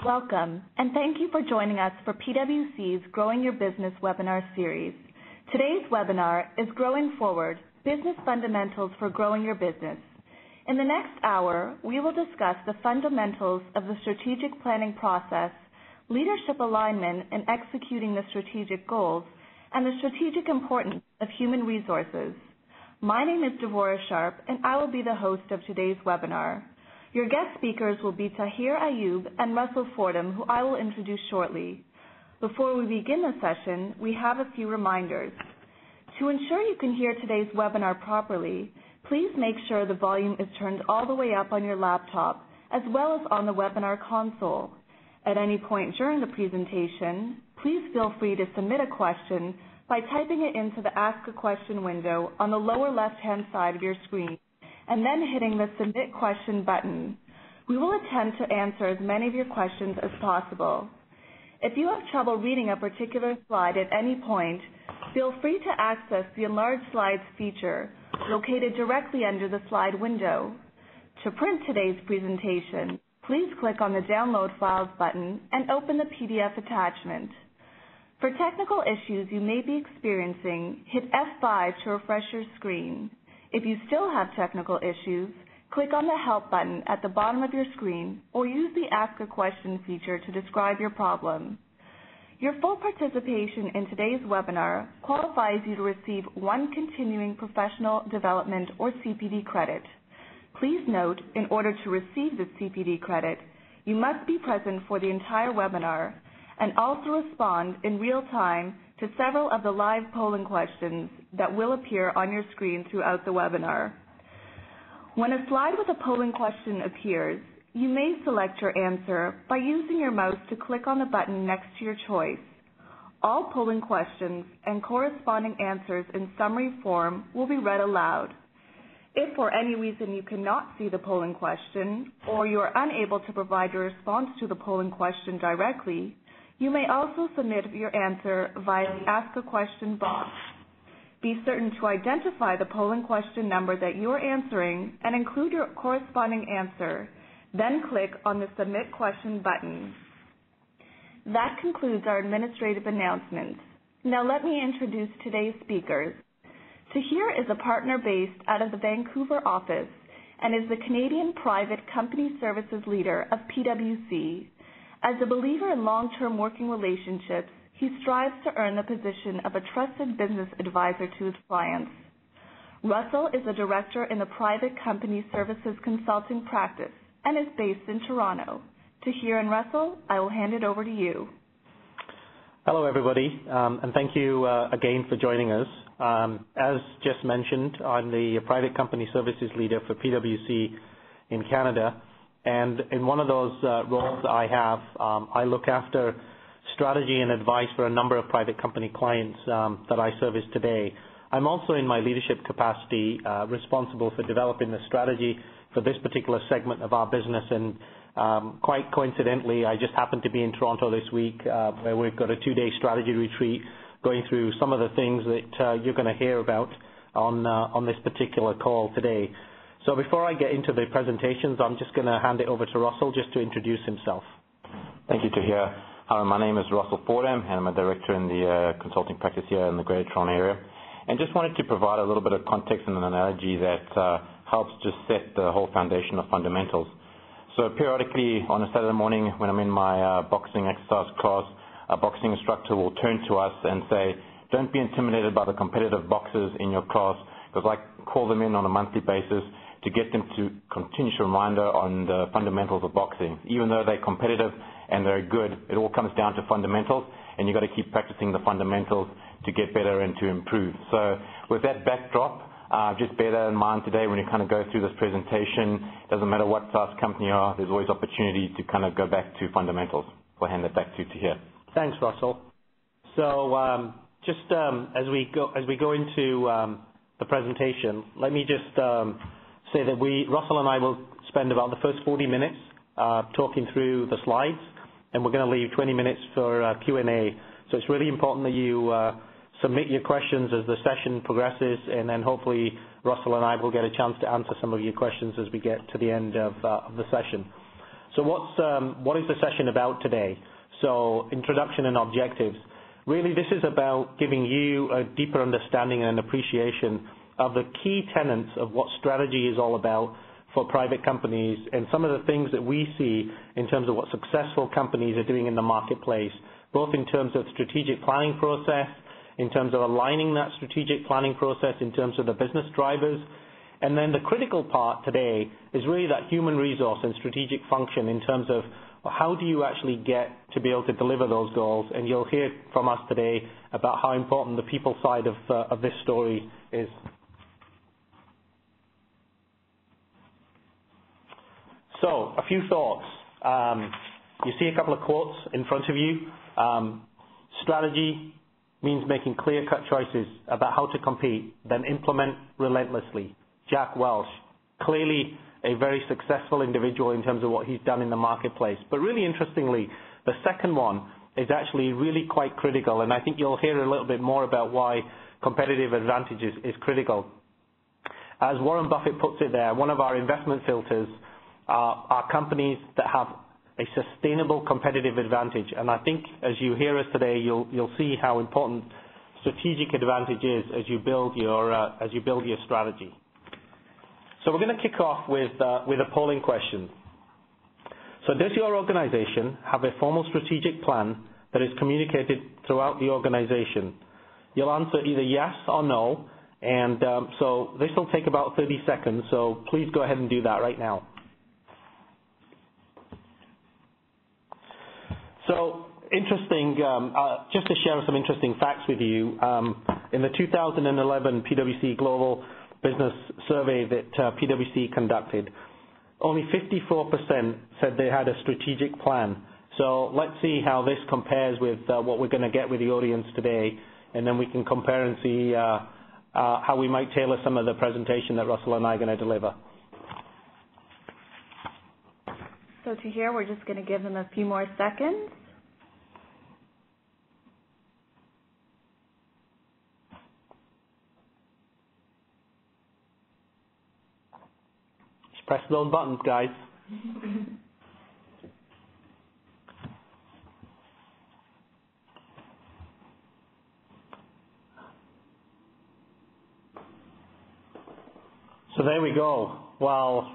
Welcome, and thank you for joining us for PwC's Growing Your Business webinar series. Today's webinar is Growing Forward, Business Fundamentals for Growing Your Business. In the next hour, we will discuss the fundamentals of the strategic planning process, leadership alignment in executing the strategic goals, and the strategic importance of human resources. My name is Devorah Sharp, and I will be the host of today's webinar. Your guest speakers will be Tahir Ayub and Russell Fordham, who I will introduce shortly. Before we begin the session, we have a few reminders. To ensure you can hear today's webinar properly, please make sure the volume is turned all the way up on your laptop, as well as on the webinar console. At any point during the presentation, please feel free to submit a question by typing it into the Ask a Question window on the lower left-hand side of your screen, and then hitting the Submit Question button. We will attempt to answer as many of your questions as possible. If you have trouble reading a particular slide at any point, feel free to access the Enlarge Slides feature located directly under the slide window. To print today's presentation, please click on the Download Files button and open the PDF attachment. For technical issues you may be experiencing, hit F5 to refresh your screen. If you still have technical issues, click on the Help button at the bottom of your screen or use the Ask a Question feature to describe your problem. Your full participation in today's webinar qualifies you to receive one continuing professional development or CPD credit. Please note, in order to receive this CPD credit, you must be present for the entire webinar and also respond in real time to several of the live polling questions that will appear on your screen throughout the webinar. When a slide with a polling question appears, you may select your answer by using your mouse to click on the button next to your choice. All polling questions and corresponding answers in summary form will be read aloud. If for any reason you cannot see the polling question or you are unable to provide your response to the polling question directly, you may also submit your answer via the Ask a Question box. Be certain to identify the polling question number that you are answering and include your corresponding answer. Then click on the Submit Question button. That concludes our administrative announcements. Now let me introduce today's speakers. Tahir is a partner based out of the Vancouver office and is the Canadian Private Company Services Leader of PwC. As a believer in long-term working relationships, he strives to earn the position of a trusted business advisor to his clients. Russell is a director in the Private Company Services Consulting Practice and is based in Toronto. Tahir and Russell, I will hand it over to you. Hello, everybody, and thank you again for joining us. As just mentioned, I'm the Private Company Services Leader for PwC in Canada. And in one of those roles that I have, I look after strategy and advice for a number of private company clients that I service today. I'm also in my leadership capacity responsible for developing the strategy for this particular segment of our business. And quite coincidentally, I just happened to be in Toronto this week where we've got a 2-day strategy retreat going through some of the things that you're going to hear about on this particular call today. So before I get into the presentations, I'm just going to hand it over to Russell just to introduce himself. Thank you, Tahir. Hi, my name is Russell Fordham, and I'm a director in the consulting practice here in the Greater Toronto area. And just wanted to provide a little bit of context and an analogy that helps just set the whole foundation of fundamentals. So periodically on a Saturday morning when I'm in my boxing exercise class, a boxing instructor will turn to us and say, don't be intimidated by the competitive boxers in your class, because I call them in on a monthly basis to get them to continue to reminder on the fundamentals of boxing. Even though they're competitive and they're good, it all comes down to fundamentals, and you've got to keep practicing the fundamentals to get better and to improve. So with that backdrop, just bear that in mind today when you kind of go through this presentation. Doesn't matter what size company you are, there's always opportunity to kind of go back to fundamentals. I'll hand it back to Tahir. Thanks, Russell. So just as we go into the presentation, let me just say that Russell and I will spend about the first 40 minutes talking through the slides, and we're going to leave 20 minutes for Q&A. So it's really important that you submit your questions as the session progresses, and then hopefully Russell and I will get a chance to answer some of your questions as we get to the end of the session. So what is the session about today? So introduction and objectives. Really, this is about giving you a deeper understanding and appreciation of the key tenets of what strategy is all about for private companies and some of the things that we see in terms of what successful companies are doing in the marketplace, both in terms of strategic planning process, in terms of aligning that strategic planning process in terms of the business drivers. And then the critical part today is really that human resource and strategic function in terms of how do you actually get to be able to deliver those goals. And you'll hear from us today about how important the people side of this story is. So, a few thoughts. You see a couple of quotes in front of you. Strategy means making clear-cut choices about how to compete, then implement relentlessly. Jack Welch, clearly a very successful individual in terms of what he's done in the marketplace. But really interestingly, the second one is actually really quite critical, and I think you'll hear a little bit more about why competitive advantage is critical. As Warren Buffett puts it there, one of our investment filters are companies that have a sustainable competitive advantage. And I think as you hear us today, you'll see how important strategic advantage is as you build your strategy. So we're going to kick off with a polling question. So does your organization have a formal strategic plan that is communicated throughout the organization? You'll answer either yes or no, and so this will take about 30 seconds, so please go ahead and do that right now. So interesting, just to share some interesting facts with you, in the 2011 PwC Global Business Survey that PwC conducted, only 54% said they had a strategic plan. So let's see how this compares with what we're going to get with the audience today, and then we can compare and see how we might tailor some of the presentation that Russell and I are going to deliver. So to here, we're just going to give them a few more seconds. Just press those buttons, guys. So there we go. Well,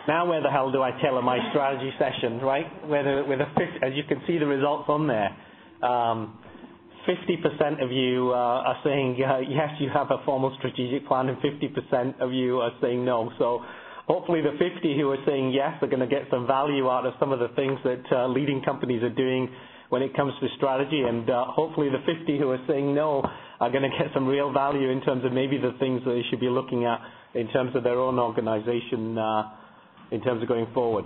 now where the hell do I tailor my strategy session, right? As you can see the results on there, 50% of you are saying yes, you have a formal strategic plan, and 50% of you are saying no. So hopefully the 50 who are saying yes are going to get some value out of some of the things that leading companies are doing when it comes to strategy, and hopefully the 50 who are saying no are going to get some real value in terms of maybe the things that they should be looking at in terms of their own organization in terms of going forward.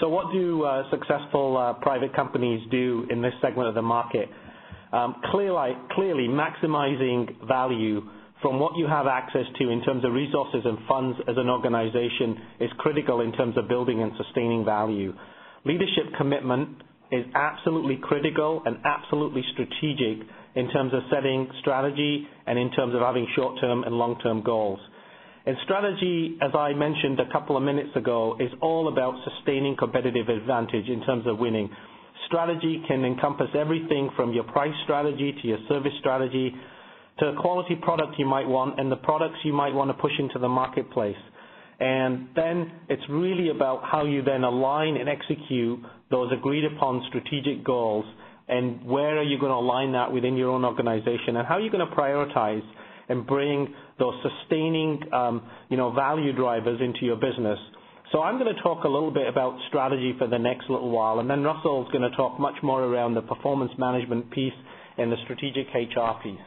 So what do successful private companies do in this segment of the market? Clearly maximizing value from what you have access to in terms of resources and funds as an organization is critical in terms of building and sustaining value. Leadership commitment is absolutely critical and absolutely strategic in terms of setting strategy and in terms of having short-term and long-term goals. And strategy, as I mentioned a couple of minutes ago, is all about sustaining competitive advantage in terms of winning. Strategy can encompass everything from your price strategy to your service strategy to the quality product you might want and the products you might want to push into the marketplace. And then it's really about how you then align and execute those agreed upon strategic goals, and where are you going to align that within your own organization, and how are you going to prioritize and bring those sustaining value drivers into your business. So I'm going to talk a little bit about strategy for the next little while, and then Russell's going to talk much more around the performance management piece and the strategic HR piece.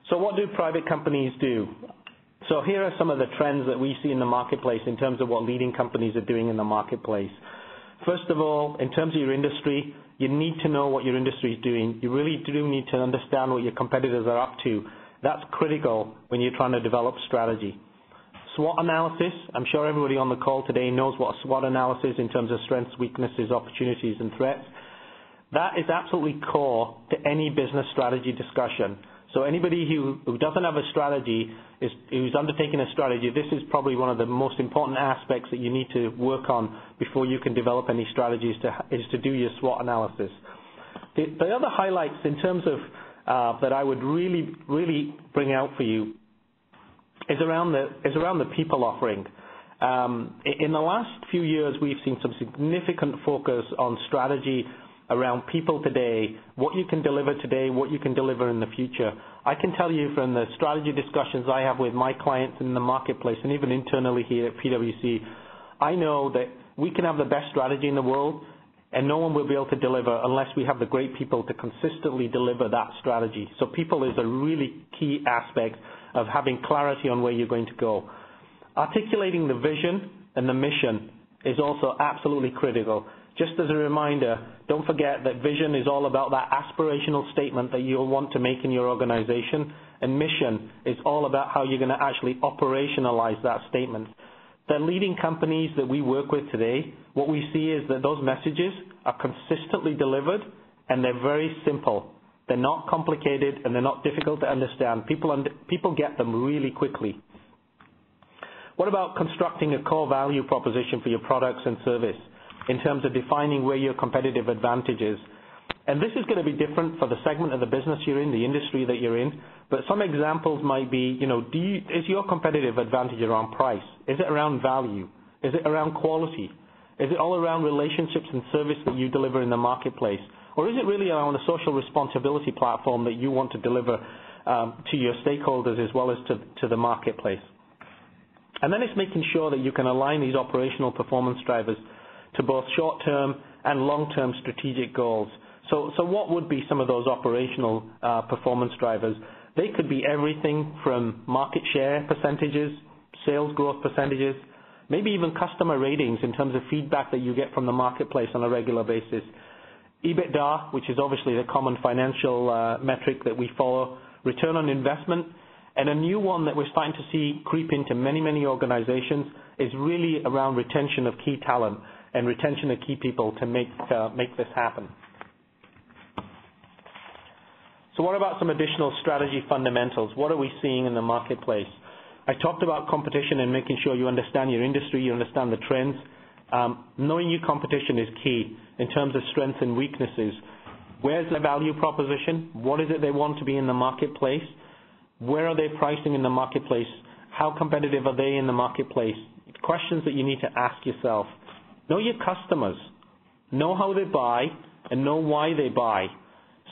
So what do private companies do? So here are some of the trends that we see in the marketplace in terms of what leading companies are doing in the marketplace. First of all, in terms of your industry, you need to know what your industry is doing. You really do need to understand what your competitors are up to. That's critical when you're trying to develop strategy. SWOT analysis, I'm sure everybody on the call today knows what a SWOT analysis in terms of strengths, weaknesses, opportunities, and threats. That is absolutely core to any business strategy discussion. So anybody who doesn't have a strategy, who's undertaking a strategy, this is probably one of the most important aspects that you need to work on before you can develop any strategies, is to do your SWOT analysis. The other highlights in terms of that I would really bring out for you is around the people offering. In the last few years, we've seen some significant focus on strategy around people today, what you can deliver today, what you can deliver in the future. I can tell you from the strategy discussions I have with my clients in the marketplace and even internally here at PwC, I know that we can have the best strategy in the world and no one will be able to deliver unless we have the great people to consistently deliver that strategy. So people is a really key aspect of having clarity on where you're going to go. Articulating the vision and the mission is also absolutely critical. Just as a reminder, don't forget that vision is all about that aspirational statement that you'll want to make in your organization, and mission is all about how you're going to actually operationalize that statement. The leading companies that we work with today, what we see is that those messages are consistently delivered and they're very simple. They're not complicated and they're not difficult to understand. People get them really quickly. What about constructing a core value proposition for your products and service in terms of defining where your competitive advantage is? And this is going to be different for the segment of the business you're in, the industry that you're in, but some examples might be, is your competitive advantage around price? Is it around value? Is it around quality? Is it all around relationships and service that you deliver in the marketplace? Or is it really around a social responsibility platform that you want to deliver to your stakeholders as well as to the marketplace? And then it's making sure that you can align these operational performance drivers to both short-term and long-term strategic goals. So what would be some of those operational performance drivers? They could be everything from market share percentages, sales growth percentages, maybe even customer ratings in terms of feedback that you get from the marketplace on a regular basis. EBITDA, which is obviously the common financial metric that we follow, return on investment, and a new one that we're starting to see creep into many organizations is really around retention of key talent and retention of key people to make this happen. So what about some additional strategy fundamentals? What are we seeing in the marketplace? I talked about competition and making sure you understand your industry, you understand the trends. Knowing your competition is key in terms of strengths and weaknesses. Where's the value proposition? What is it they want to be in the marketplace? Where are they pricing in the marketplace? How competitive are they in the marketplace? Questions that you need to ask yourself. Know your customers. Know how they buy and know why they buy.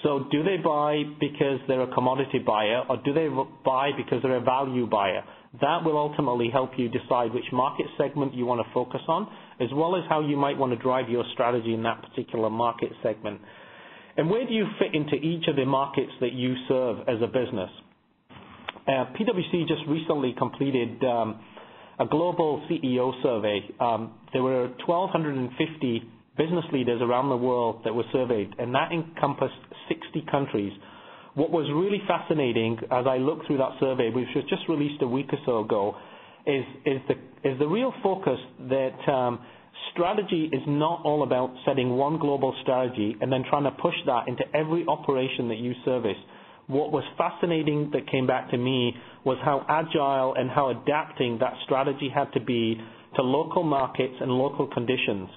So do they buy because they're a commodity buyer or do they buy because they're a value buyer? That will ultimately help you decide which market segment you want to focus on, as well as how you might want to drive your strategy in that particular market segment. And where do you fit into each of the markets that you serve as a business? PwC just recently completed a global CEO survey. There were 1,250 business leaders around the world that were surveyed, and that encompassed 60 countries. What was really fascinating as I looked through that survey, which was just released a week or so ago, is the real focus that strategy is not all about setting one global strategy and then trying to push that into every operation that you service. What was fascinating that came back to me was how agile and how adapting that strategy had to be to local markets and local conditions.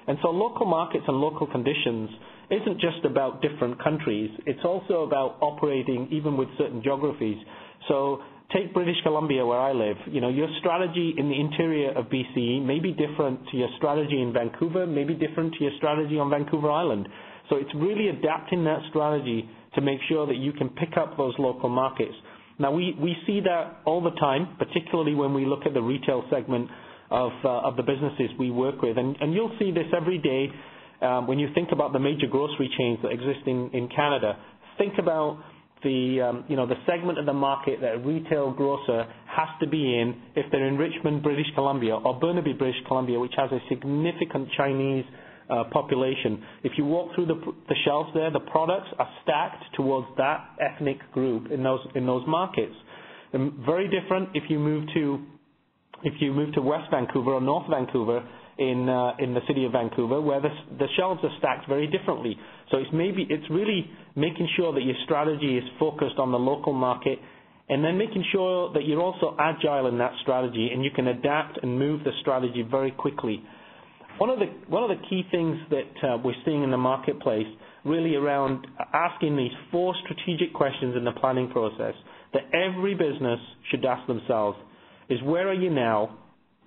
And so local markets and local conditions isn't just about different countries. It's also about operating even with certain geographies. So take British Columbia, where I live. Your strategy in the interior of BC may be different to your strategy in Vancouver, may be different to your strategy on Vancouver Island. So it's really adapting that strategy to make sure that you can pick up those local markets. Now, we see that all the time, particularly when we look at the retail segment of the businesses we work with. And you'll see this every day when you think about the major grocery chains that exist in Canada. Think about the segment of the market that a retail grocer has to be in if they're in Richmond, British Columbia, or Burnaby, British Columbia, which has a significant Chinese population. If you walk through the shelves there, the products are stacked towards that ethnic group in those markets. And very different if you move to West Vancouver or North Vancouver in the city of Vancouver, where the shelves are stacked very differently. So it's really making sure that your strategy is focused on the local market, and then making sure that you're also agile in that strategy and you can adapt and move the strategy very quickly. One of the key things that we're seeing in the marketplace, really around asking these 4 strategic questions in the planning process that every business should ask themselves, is where are you now,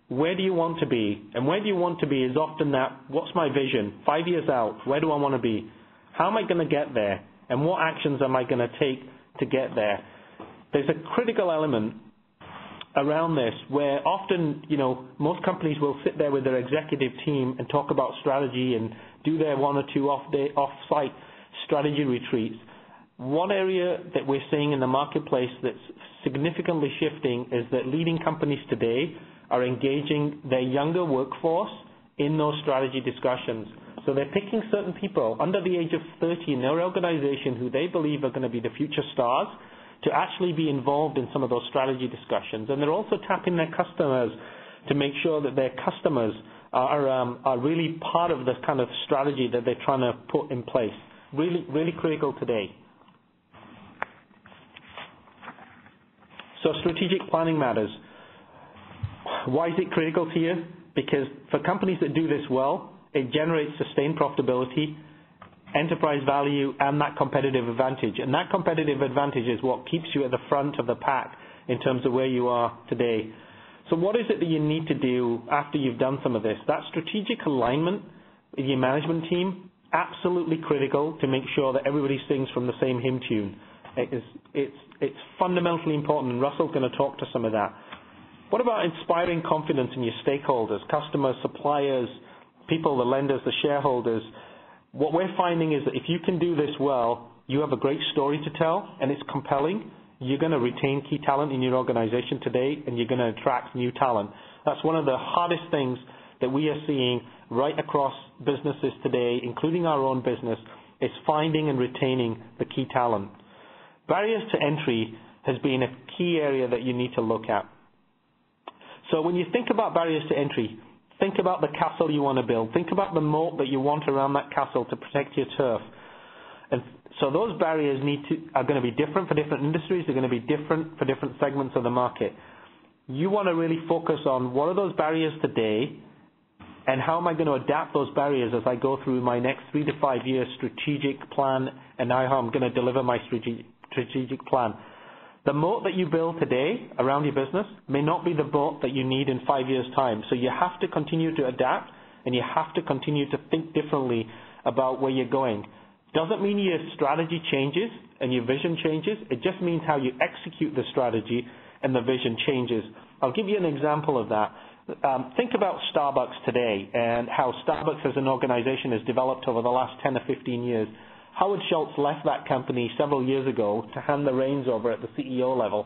where do you want to be, and where do you want to be is often that, what's my vision, 5 years out, where do I want to be, how am I going to get there, and what actions am I going to take to get there. There's a critical element around this where often, most companies will sit there with their executive team and talk about strategy and do their 1 or 2 off-site strategy retreats. One area that we're seeing in the marketplace that's significantly shifting is that leading companies today are engaging their younger workforce in those strategy discussions. So they're picking certain people under the age of 30 in their organization who they believe are going to be the future stars to actually be involved in some of those strategy discussions. And they're also tapping their customers to make sure that their customers are really part of the kind of strategy that they're trying to put in place. Really, really critical today. So strategic planning matters. Why is it critical to you? Because for companies that do this well, it generates sustained profitability, enterprise value, and that competitive advantage. And that competitive advantage is what keeps you at the front of the pack in terms of where you are today. So what is it that you need to do after you've done some of this? That strategic alignment with your management team, absolutely critical to make sure that everybody sings from the same hymn tune. It's fundamentally important, and Russell's going to talk to some of that. What about inspiring confidence in your stakeholders, customers, suppliers, people, the lenders, the shareholders? What we're finding is that if you can do this well, you have a great story to tell, and it's compelling. You're going to retain key talent in your organization today, and you're going to attract new talent. That's one of the hardest things that we are seeing right across businesses today, including our own business, is finding and retaining the key talent. Barriers to entry has been a key area that you need to look at. So when you think about barriers to entry, think about the castle you want to build. Think about the moat that you want around that castle to protect your turf. And so those barriers are going to be different for different industries. They're going to be different for different segments of the market. You want to really focus on what are those barriers today, and how am I going to adapt those barriers as I go through my next 3 to 5 year strategic plan, and how I'm going to deliver my strategic plan. The moat that you build today around your business may not be the moat that you need in 5 years' time. So you have to continue to adapt, and you have to continue to think differently about where you're going. Doesn't mean your strategy changes and your vision changes. It just means how you execute the strategy and the vision changes. I'll give you an example of that. Think about Starbucks today and how Starbucks as an organization has developed over the last 10 or 15 years. Howard Schultz left that company several years ago to hand the reins over at the CEO level.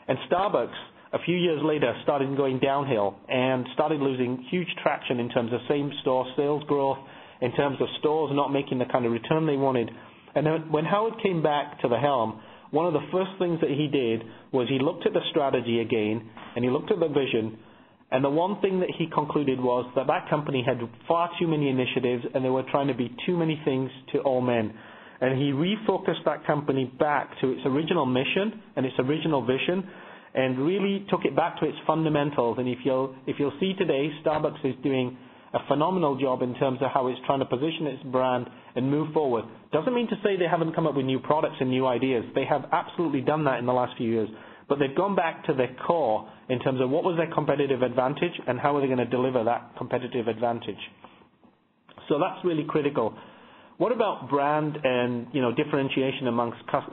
And Starbucks, a few years later, started going downhill and started losing huge traction in terms of same-store sales growth, in terms of stores not making the kind of return they wanted. And then when Howard came back to the helm, one of the first things that he did was he looked at the strategy again, and he looked at the vision, and the one thing that he concluded was that that company had far too many initiatives, and they were trying to be too many things to all men. And he refocused that company back to its original mission and its original vision, and really took it back to its fundamentals. And if you'll see today, Starbucks is doing a phenomenal job in terms of how it's trying to position its brand and move forward. Doesn't mean to say they haven't come up with new products and new ideas. They have absolutely done that in the last few years. But they've gone back to their core in terms of what was their competitive advantage and how are they going to deliver that competitive advantage. So that's really critical. What about brand and differentiation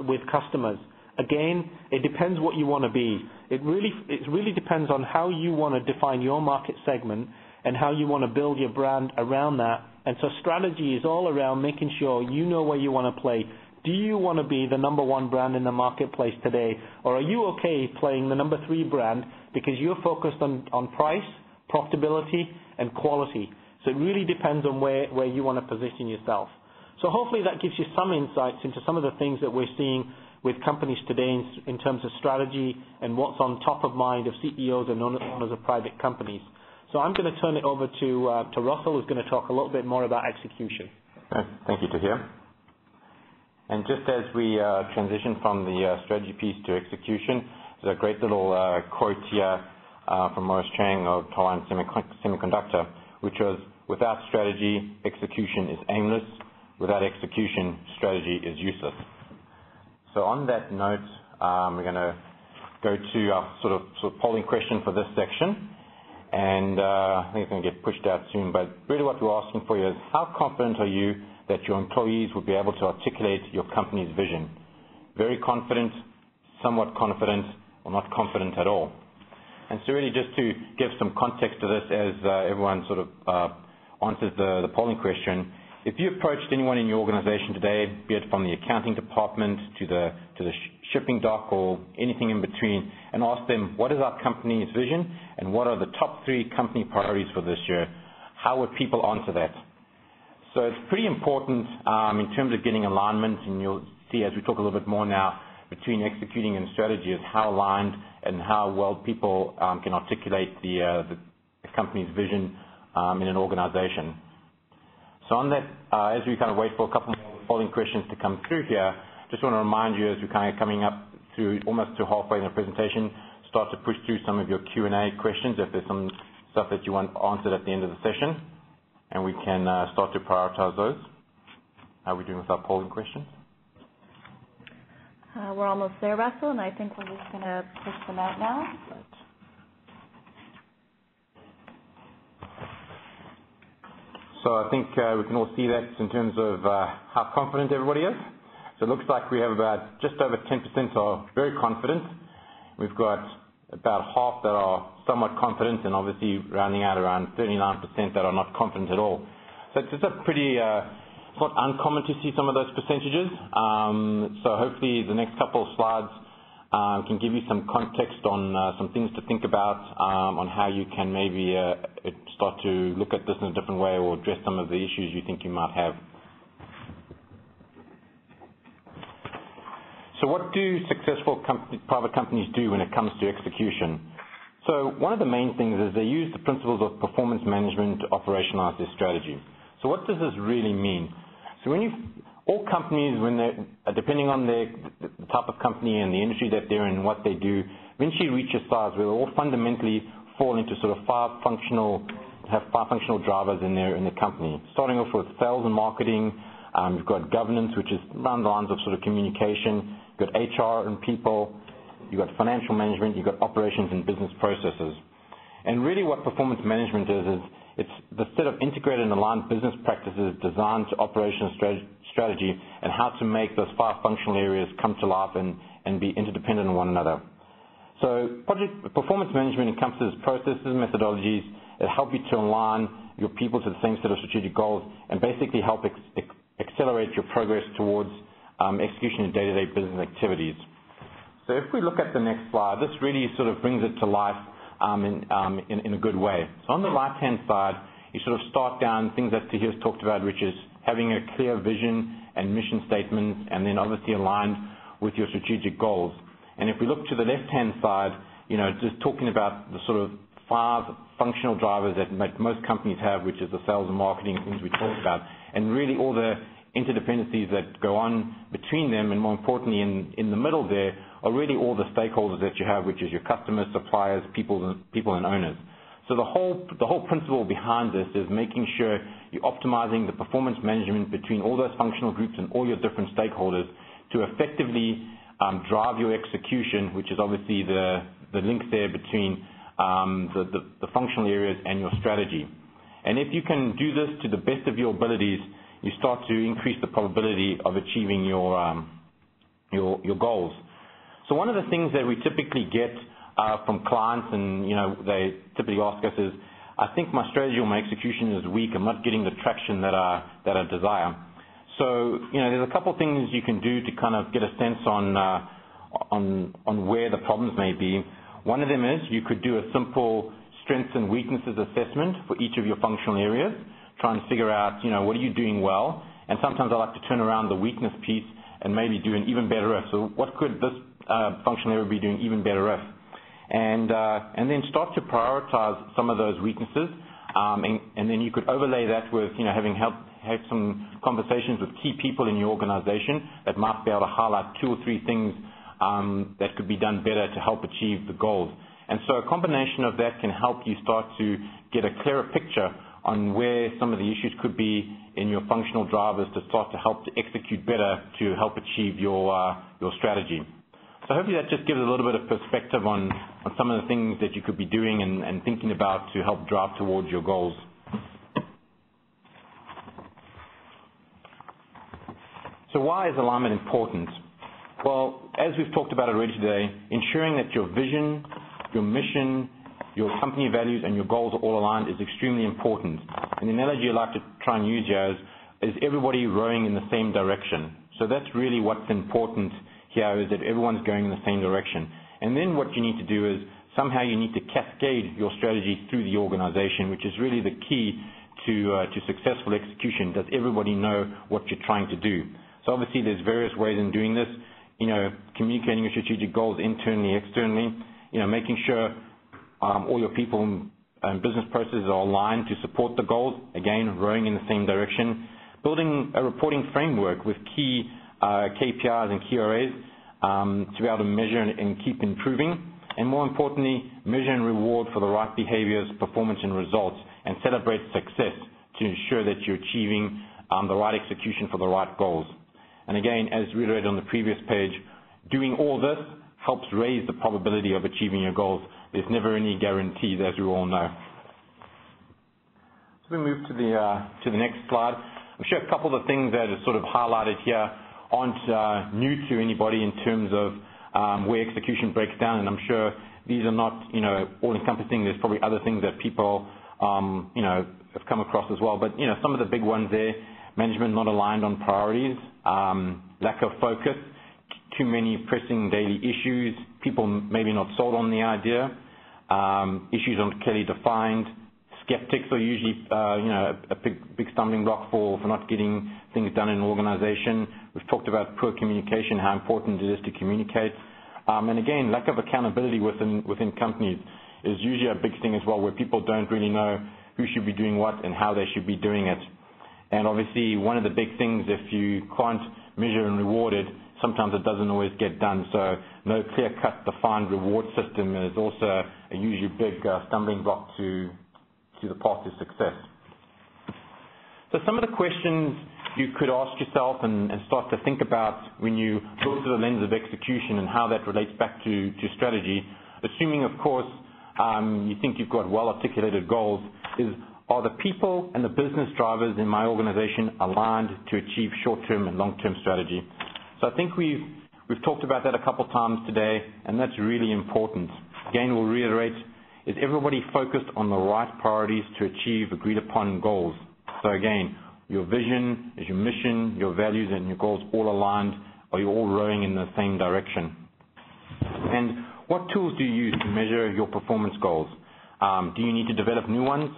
with customers? Again, it depends what you want to be. It really depends on how you want to define your market segment and how you want to build your brand around that. And so strategy is all around making sure you know where you want to play. Do you want to be the number 1 brand in the marketplace today, or are you okay playing the number 3 brand because you're focused on price, profitability, and quality? So it really depends on where you want to position yourself. So hopefully that gives you some insights into some of the things that we're seeing with companies today in terms of strategy and what's on top of mind of CEOs and owners of private companies. So I'm going to turn it over to Russell, who's going to talk a little bit more about execution. Thank you, Tahir. And just as we transition from the strategy piece to execution, there's a great little quote here from Morris Chang of Taiwan Semiconductor, which was, "Without strategy, execution is aimless. Without execution, strategy is useless." So on that note, we're going to go to our sort of polling question for this section. And I think it's going to get pushed out soon, but really what we're asking for you is, how confident are you that your employees will be able to articulate your company's vision? Very confident, somewhat confident, or not confident at all? And so really just to give some context to this as everyone sort of answers the polling question, if you approached anyone in your organization today, be it from the accounting department to the shipping dock or anything in between, and asked them, what is our company's vision and what are the top 3 company priorities for this year, how would people answer that? So it's pretty important in terms of getting alignment, and you'll see as we talk a little bit more now between executing and strategy, is how aligned and how well people can articulate the company's vision in an organization. So on that, as we kind of wait for a couple more polling questions to come through here, just want to remind you as we're kind of coming up through almost to halfway in the presentation, start to push through some of your Q&A questions if there's some stuff that you want answered at the end of the session, and we can start to prioritize those. How are we doing with our polling questions? We're almost there, Russell, and I think we're just going to push them out now. Right. So I think we can all see that in terms of how confident everybody is. So it looks like we have about just over 10% are very confident. We've got about half that are somewhat confident, and obviously rounding out around 39% that are not confident at all. So it's a pretty, it's not uncommon to see some of those percentages. So hopefully the next couple of slides can give you some context on some things to think about on how you can maybe start to look at this in a different way or address some of the issues you think you might have. So what do successful private companies do when it comes to execution? So one of the main things is they use the principles of performance management to operationalize their strategy. So what does this really mean? So all companies, when they, depending on the type of company and the industry that they're in and what they do, eventually reach a size where they all fundamentally fall into sort of five functional drivers in their company. Starting off with sales and marketing, you've got governance, which is around the lines of sort of communication. You've got HR and people. You've got financial management. You've got operations and business processes. And really what performance management is it's the set of integrated and aligned business practices designed to operational strategy and how to make those five functional areas come to life and be interdependent on one another. So performance management encompasses processes and methodologies that help you to align your people to the same set of strategic goals and basically help accelerate your progress towards execution of day-to-day business activities. So if we look at the next slide, this really sort of brings it to life in a good way. So on the right-hand side, you sort of start down things that Tahir's talked about, which is having a clear vision and mission statement, and then obviously aligned with your strategic goals. And if we look to the left-hand side, just talking about the sort of five functional drivers that most companies have, which is the sales and marketing things we talked about, and really all the interdependencies that go on between them, and more importantly in the middle there are really all the stakeholders that you have, which is your customers, suppliers, people and owners. So the whole principle behind this is making sure you're optimizing the performance management between all those functional groups and all your different stakeholders to effectively drive your execution, which is obviously the link there between the functional areas and your strategy. And if you can do this to the best of your abilities, you start to increase the probability of achieving your goals. So one of the things that we typically get from clients, and they typically ask us is, I think my strategy or my execution is weak. I'm not getting the traction that I desire. So there's a couple of things you can do to kind of get a sense on where the problems may be. One of them is you could do a simple strengths and weaknesses assessment for each of your functional areas. Try and figure out, what are you doing well? And sometimes I like to turn around the weakness piece and maybe do an even better if. So what could this functional area be doing even better if? And then start to prioritize some of those weaknesses, and then you could overlay that with, having have some conversations with key people in your organization that might be able to highlight 2 or 3 things that could be done better to help achieve the goals. And so a combination of that can help you start to get a clearer picture on where some of the issues could be in your functional drivers to start to help to execute better to help achieve your strategy. So hopefully that just gives a little bit of perspective on some of the things that you could be doing and thinking about to help drive towards your goals. So why is alignment important? Well, as we've talked about already today, ensuring that your vision, your mission, your company values, and your goals are all aligned is extremely important. And the analogy I like to try and use here is everybody rowing in the same direction. So that's really what's important here, is that everyone's going in the same direction. And then what you need to do is somehow you need to cascade your strategy through the organization, which is really the key to successful execution. Does everybody know what you're trying to do? So obviously there's various ways in doing this, communicating your strategic goals internally, externally, making sure all your people and business processes are aligned to support the goals, again, rowing in the same direction, building a reporting framework with key KPIs and KRAs to be able to measure and keep improving, and more importantly, measure and reward for the right behaviors, performance, and results, and celebrate success to ensure that you're achieving the right execution for the right goals. And again, as we read on the previous page, doing all this helps raise the probability of achieving your goals. There's never any guarantees, as we all know. So we move to the next slide. I'm sure a couple of the things that are sort of highlighted here aren't new to anybody in terms of where execution breaks down, and I'm sure these are not, all-encompassing. There's probably other things that people, have come across as well. But, some of the big ones there: management not aligned on priorities, lack of focus, too many pressing daily issues, people maybe not sold on the idea, issues aren't clearly defined. Skeptics are usually, a big stumbling block for not getting things done in an organization. We've talked about poor communication, how important it is to communicate. And again, lack of accountability within companies is usually a big thing as well, where people don't really know who should be doing what and how they should be doing it. And obviously, one of the big things, if you can't measure and reward it, sometimes it doesn't always get done. So no clear-cut, defined reward system is also a usually big stumbling block to the path to success. So some of the questions you could ask yourself and start to think about when you look through the lens of execution and how that relates back to strategy, assuming, of course, you think you've got well-articulated goals, is: are the people and the business drivers in my organization aligned to achieve short-term and long-term strategy? So I think we've talked about that a couple times today, and that's really important. Again, we'll reiterate: is everybody focused on the right priorities to achieve agreed-upon goals? So again, your vision, is your mission, your values, and your goals all aligned? Are you all rowing in the same direction? And what tools do you use to measure your performance goals? Do you need to develop new ones?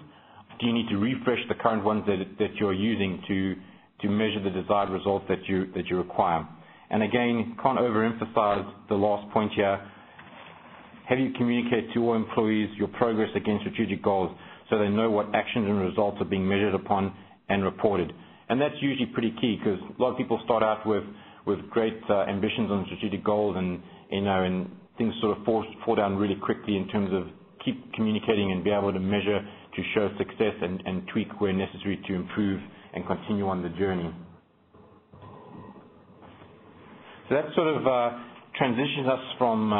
Do you need to refresh the current ones that you're using to measure the desired results that you require? And again, can't overemphasize the last point here. Have you communicated to all employees your progress against strategic goals so they know what actions and results are being measured upon and reported? And that's usually pretty key, because a lot of people start out with great ambitions on strategic goals, and things sort of fall down really quickly in terms of keep communicating and be able to measure to show success and tweak where necessary to improve and continue on the journey. So that sort of transitions us from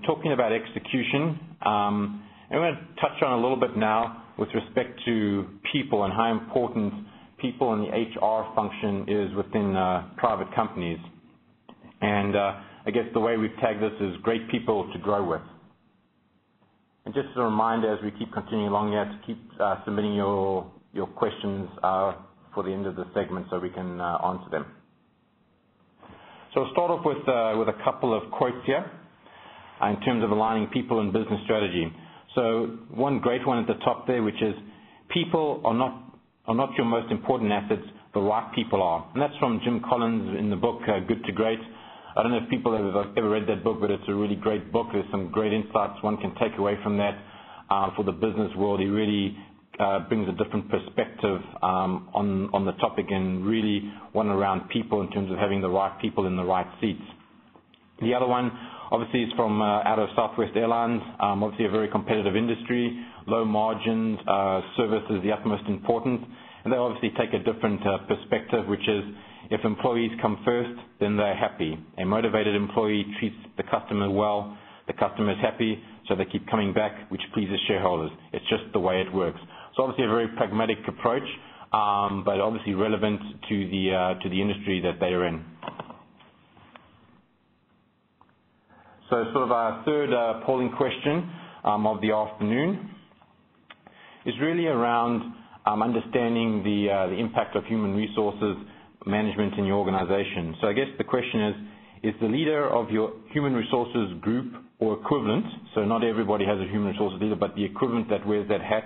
talking about execution. And we're going to touch on a little bit now with respect to people and how important people in the HR function is within private companies. And I guess the way we've tagged this is great people to grow with. And just a reminder, as we keep continuing along here, to keep submitting your questions for the end of the segment so we can answer them. So I'll start off with a couple of quotes here in terms of aligning people and business strategy. So one great one at the top there, which is: people are not your most important assets, the right people are. And that's from Jim Collins in the book Good to Great. I don't know if people have ever read that book, but it's a really great book. There's some great insights one can take away from that for the business world. He really brings a different perspective on the topic, and really one around people in terms of having the right people in the right seats. The other one, obviously, is from out of Southwest Airlines. Obviously, a very competitive industry, low margins, service is the utmost important, and they obviously take a different perspective, which is if employees come first, then they're happy. A motivated employee treats the customer well, the customer is happy, so they keep coming back, which pleases shareholders. It's just the way it works. So obviously a very pragmatic approach, but obviously relevant to the industry that they are in. So sort of our third polling question of the afternoon is really around understanding the impact of human resources management in your organization. So I guess the question is the leader of your human resources group or equivalent, so not everybody has a human resources leader, but the equivalent that wears that hat,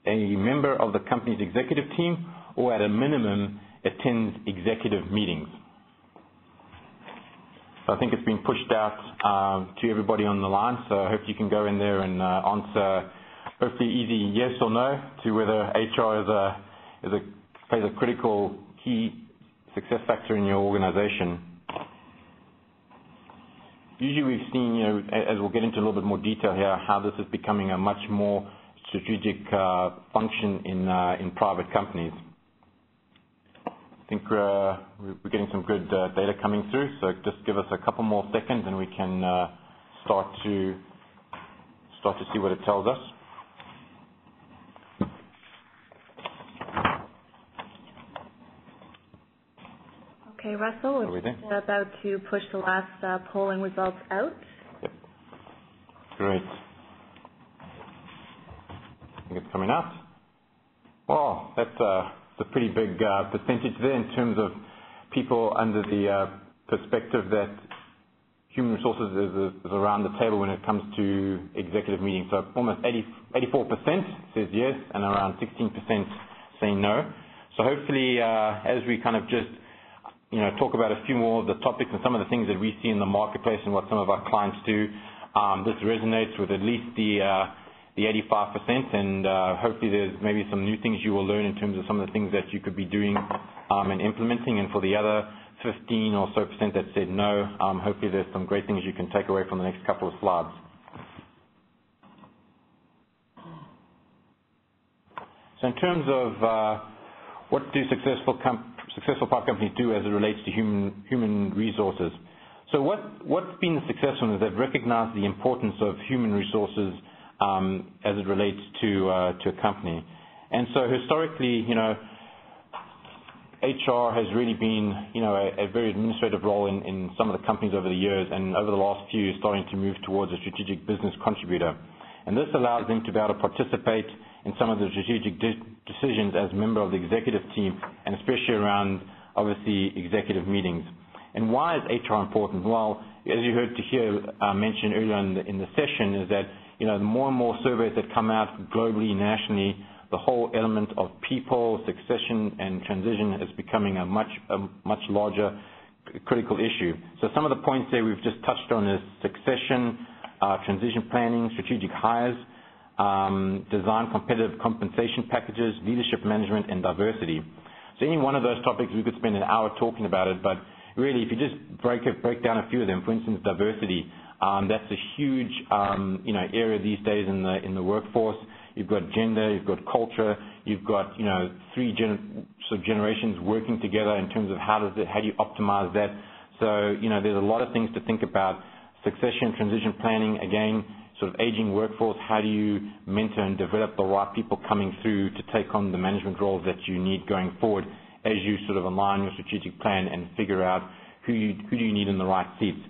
a member of the company's executive team, or at a minimum attends executive meetings? So I think it's been pushed out to everybody on the line, so I hope you can go in there and answer hopefully easy yes or no to whether HR plays a critical key success factor in your organization. Usually we've seen, as we'll get into a little bit more detail here, how this is becoming a much more strategic function in private companies. I think we're getting some good data coming through, so just give us a couple more seconds and we can start to see what it tells us. Okay, Russell, we're just about to push the last polling results out. Yep. Great. I think it's coming out. Well, that's a pretty big percentage there in terms of people under the perspective that human resources is around the table when it comes to executive meetings. So almost 84% says yes, and around 16% saying no. So hopefully, as we kind of just talk about a few more of the topics and some of the things that we see in the marketplace and what some of our clients do, this resonates with at least the 85%, and hopefully there's maybe some new things you will learn in terms of some of the things that you could be doing and implementing. And for the other 15 or so percent that said no, hopefully there's some great things you can take away from the next couple of slides. So in terms of what do successful private companies do as it relates to human resources? So what's been the successful is they've recognized the importance of human resources as it relates to a company. And so historically, HR has really been, a very administrative role in some of the companies over the years, and over the last few years starting to move towards a strategic business contributor. And this allows them to be able to participate in some of the strategic decisions as a member of the executive team, and especially around, obviously, executive meetings. And why is HR important? Well, as you heard mentioned earlier in the session, is that the more and more surveys that come out globally, nationally, the whole element of people, succession, and transition is becoming a much larger critical issue. So some of the points there we've just touched on is succession, transition planning, strategic hires, design competitive compensation packages, leadership management, and diversity. So any one of those topics, we could spend an hour talking about it, but really if you just break down a few of them, for instance, diversity, that's a huge area these days in the workforce. You've got gender, you've got culture, you've got three generations working together in terms of how do you optimize that. So there's a lot of things to think about. Succession, transition planning, again, sort of aging workforce. How do you mentor and develop the right people coming through to take on the management roles that you need going forward as you sort of align your strategic plan and figure out who do you need in the right seats.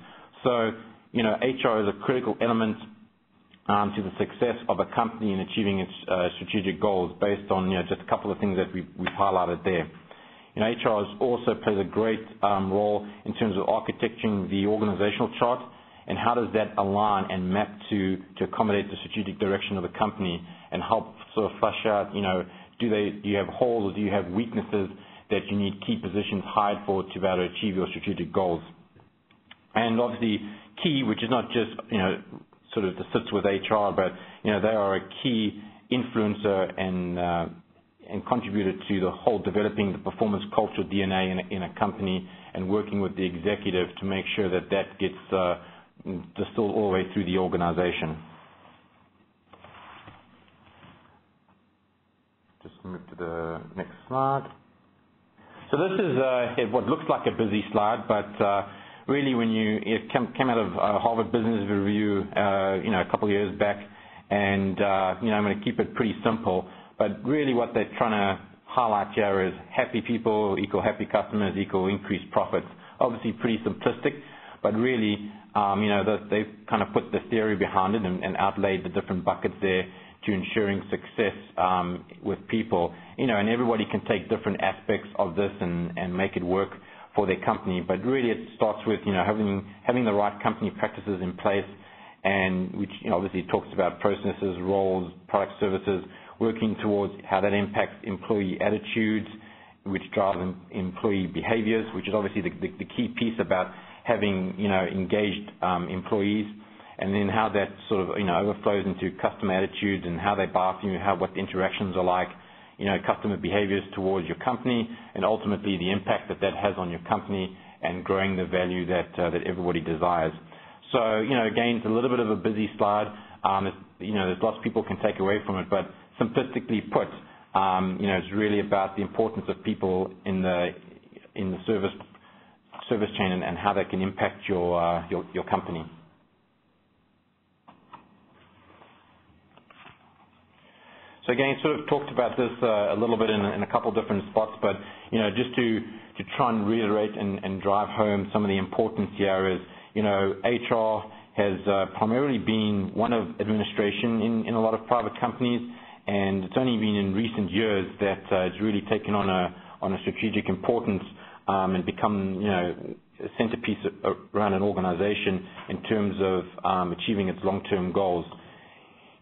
So HR is a critical element to the success of a company in achieving its strategic goals based on just a couple of things that we've highlighted there. HR also plays a great role in terms of architecting the organizational chart, and how does that align and map to accommodate the strategic direction of the company and help sort of flush out, do you have holes or do you have weaknesses that you need key positions hired for to be able to achieve your strategic goals. And obviously key, which is not just, sort of that sits with HR, but, they are a key influencer and contributor to the whole developing the performance culture DNA in a company, and working with the executive to make sure that that gets distilled all the way through the organization. Just move to the next slide. So this is what looks like a busy slide, but really when it came out of Harvard Business Review, a couple of years back, and I'm going to keep it pretty simple, but really what they're trying to highlight here is happy people equal happy customers equal increased profits. Obviously pretty simplistic, but really, they've kind of put the theory behind it and outlaid the different buckets there to ensuring success with people. And everybody can take different aspects of this and make it work for their company. But really it starts with, having the right company practices in place, and which obviously talks about processes, roles, product, services, working towards how that impacts employee attitudes, which drives employee behaviors, which is obviously the key piece about having, engaged employees, and then how that sort of, overflows into customer attitudes and how they buy from you, what the interactions are like, customer behaviors towards your company, and ultimately the impact that has on your company and growing the value that everybody desires. So, again, it's a little bit of a busy slide. There's lots of people can take away from it, but simplistically put, it's really about the importance of people in the service chain and how that can impact your company. So again, sort of talked about this a little bit in a couple different spots, but just to try and reiterate and drive home some of the importance here is, HR has primarily been one of administration in a lot of private companies, and it's only been in recent years that it's really taken on a strategic importance and become a centerpiece around an organization in terms of achieving its long-term goals.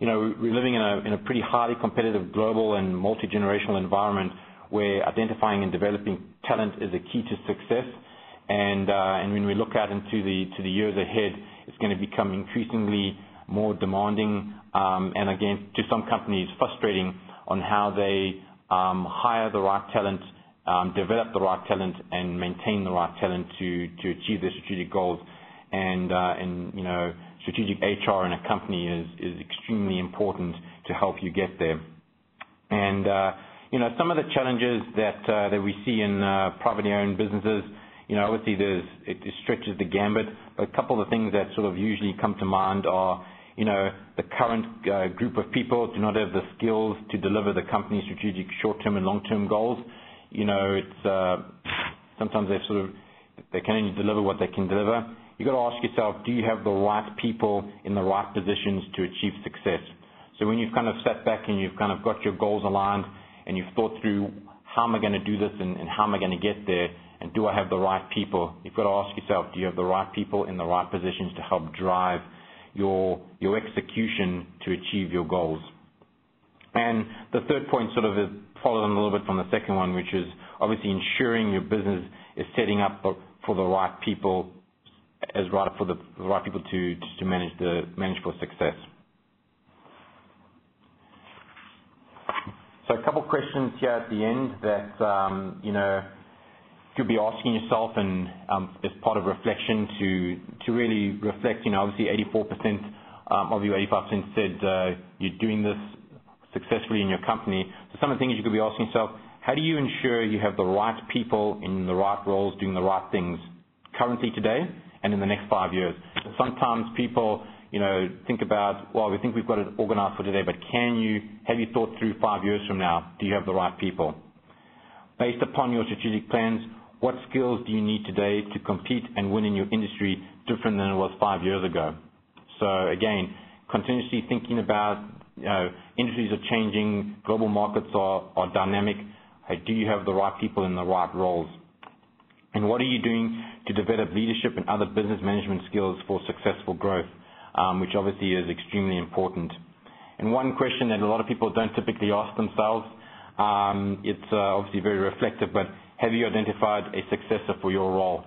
We're living in a pretty highly competitive global and multi-generational environment where identifying and developing talent is a key to success. And when we look out into the years ahead, it's going to become increasingly more demanding and again, to some companies, frustrating on how they hire the right talent, develop the right talent, and maintain the right talent to achieve their strategic goals. And strategic HR in a company is extremely important to help you get there. And some of the challenges that we see in privately owned businesses, obviously it stretches the gambit, but a couple of the things that sort of usually come to mind are, the current group of people do not have the skills to deliver the company's strategic short-term and long-term goals. It's sometimes they can only deliver what they can deliver. You've got to ask yourself, do you have the right people in the right positions to achieve success? So when you've kind of sat back and you've kind of got your goals aligned and you've thought through how am I going to do this and how am I going to get there, and do I have the right people, you've got to ask yourself, do you have the right people in the right positions to help drive your execution to achieve your goals? And the third point sort of follows on a little bit from the second one, which is obviously ensuring your business is setting up for the right people for the right people to manage for success. So a couple questions here at the end that you could be asking yourself, and as part of reflection to really reflect. Obviously 84% of you, 85% said you're doing this successfully in your company. So some of the things you could be asking yourself: how do you ensure you have the right people in the right roles doing the right things currently today and in the next 5 years? Sometimes people, think about, well, we think we've got it organized for today, but have you thought through 5 years from now? Do you have the right people? Based upon your strategic plans, what skills do you need today to compete and win in your industry different than it was 5 years ago? So again, continuously thinking about, industries are changing, global markets are dynamic. Do you have the right people in the right roles? And what are you doing to develop leadership and other business management skills for successful growth, which obviously is extremely important. And one question that a lot of people don't typically ask themselves, it's obviously very reflective, but have you identified a successor for your role?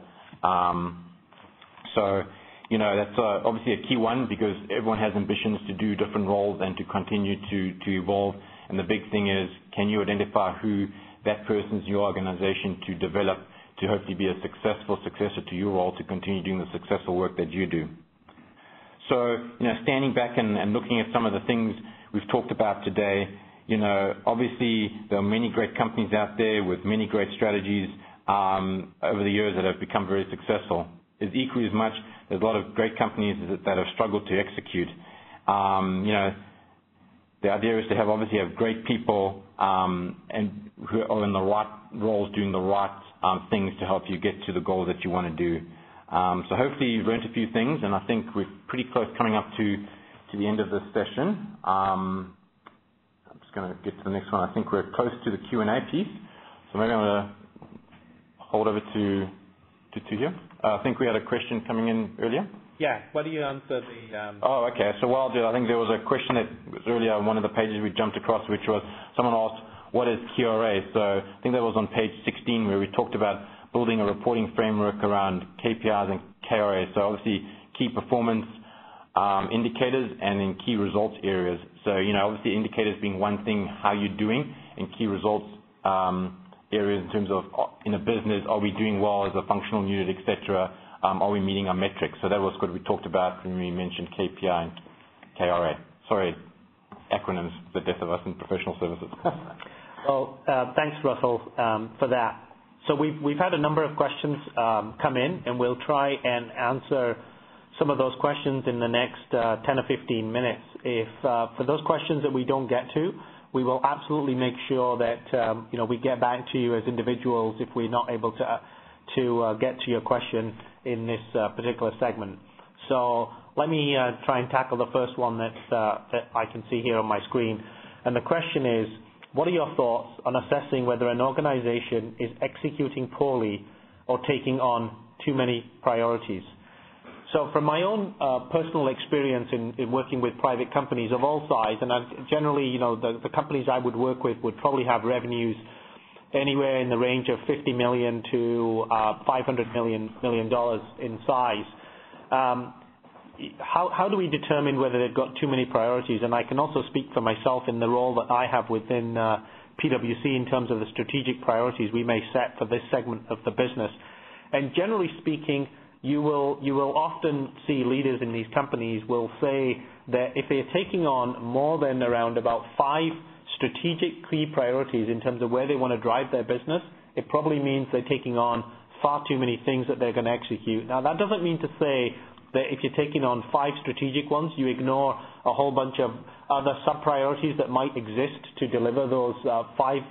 So, that's obviously a key one because everyone has ambitions to do different roles and to continue to evolve. And the big thing is, can you identify who that person's in your organization to develop to hopefully be a successful successor to your role to continue doing the successful work that you do. So, standing back and looking at some of the things we've talked about today, obviously there are many great companies out there with many great strategies over the years that have become very successful. There's equally as much, there's a lot of great companies that have struggled to execute. The idea is to obviously have great people and who are in the right roles doing the right things to help you get to the goals that you want to do. So hopefully you've learned a few things, and I think we're pretty close coming up to the end of this session. I'm just going to get to the next one. I think we're close to the Q&A piece, so maybe I'm going to hold over to here. I think we had a question coming in earlier. Yeah, why don't you answer the... Oh, okay. So what I'll do, I think there was a question that was earlier on one of the pages we jumped across, which was someone asked, what is KRA? So I think that was on page 16 where we talked about building a reporting framework around KPIs and KRA. So obviously key performance indicators and in key results areas. So, obviously indicators being one thing, how you're doing, and key results areas in terms of in a business, are we doing well as a functional unit, etc. Are we meeting our metrics? So that was what we talked about when we mentioned KPI and KRA. Sorry, acronyms, the death of us in professional services. Well, thanks, Russell, for that. So we've had a number of questions come in, and we'll try and answer some of those questions in the next 10 or 15 minutes. If for those questions that we don't get to, we will absolutely make sure that we get back to you as individuals if we're not able to get to your question in this particular segment. So let me try and tackle the first one that I can see here on my screen. And the question is, what are your thoughts on assessing whether an organization is executing poorly or taking on too many priorities? So from my own personal experience in working with private companies of all size, and generally, the companies I would work with would probably have revenues anywhere in the range of $50 million to $500 million in size. How do we determine whether they've got too many priorities? And I can also speak for myself in the role that I have within PwC in terms of the strategic priorities we may set for this segment of the business. And generally speaking, you will often see leaders in these companies will say that if they're taking on more than around about 5 strategic key priorities in terms of where they want to drive their business, it probably means they're taking on far too many things that they're going to execute. Now, that doesn't mean to say that if you're taking on 5 strategic ones, you ignore a whole bunch of other sub-priorities that might exist to deliver those 5